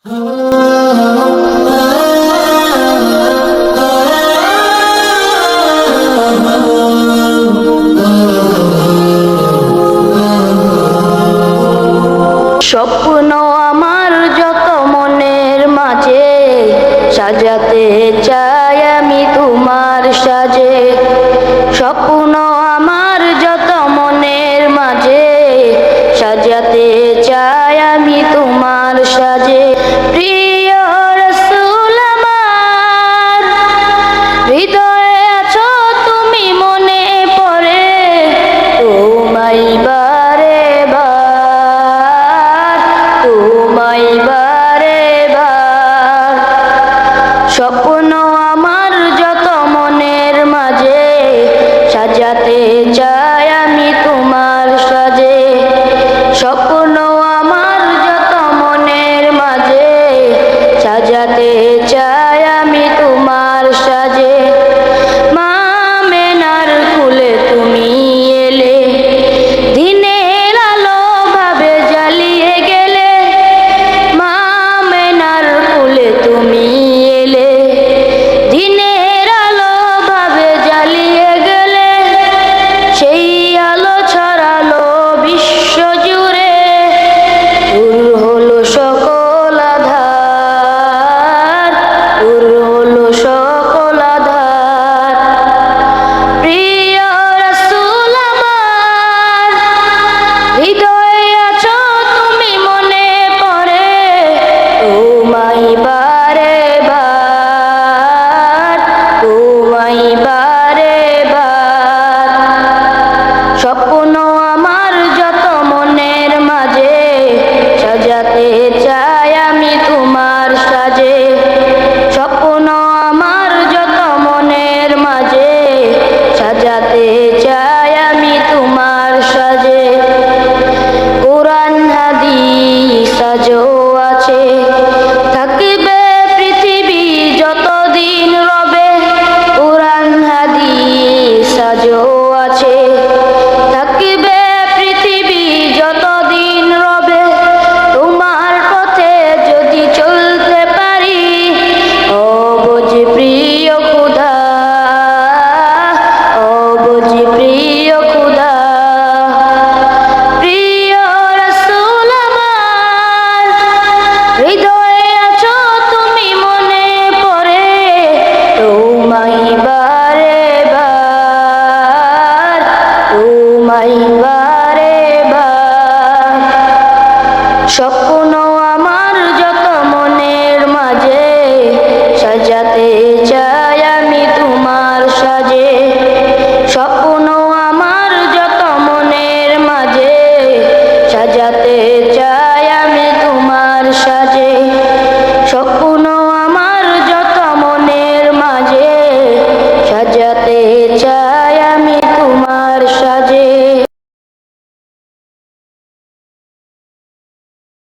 স্বপ্ন আমার যত মনের মাঝে, সাজাতে চাই আমি তোমার সাজে। স্বপ্ন আমার যত মনের মাঝে, সাজাতে চাই আমি তোমার সাজে। প্রিয় রাসূল আমার, হৃদয়ে আছো তুমি, মনে পড়ে তোমায় বারে বার, তোমায় বারে বার। স্বপ্ন আমার যত মনের মাঝে, সাজাতে চাই আমি তোমার সাজে। স্বপ্ন আমার যত মনের মাঝে, সাজাতে চাই আমি তোমার সাজে। মা আমেনার কোলে তুমি এলে, দিনের আলো ভাবে জ্বালিয়ে গেলে। মা আমেনার কোলে তুমি এলে, দিনের আলো ভাবে জ্বালিয়ে গেলে। সেই আলো ছড়ালো বিশ্ব জুড়ে, দূর হলো সকল আঁধার, দূর হলো সকল আঁধার। প্রিয় রাসূল আমার, হৃদয়ে আছো তুমি, মনে পড়ে তোমায় বারে বার, তোমায় বারে বার। স্বপ্ন আমার যত মনের মাঝে, সাজাতে চাই আমি তোমার সাজে। স্বপ্ন আমার যত মনের মাঝে, সাজাতে চাই আমি তোমার সাজে। কোরআন হাদিস আজও আছে, থাকবে পৃথিবী যতদিন রবে। কোরআন হাদিস আজও আছে, থাকবে পৃথিবী যতদিন রবে। তোমার পথে যদি চলতে পারি, ও বুঝি প্রিয় খোদা, ও বুঝি প্রিয় খোদা। প্রিয় রাসূল আমার, হৃদয়ে আছো তুমি, মনে পড়ে তোমায় বারে বার, তোমায় বারে বার। স্বপ্ন আমার যত মনের মাঝে, সাজাতে চাই আমি তোমার সাজে।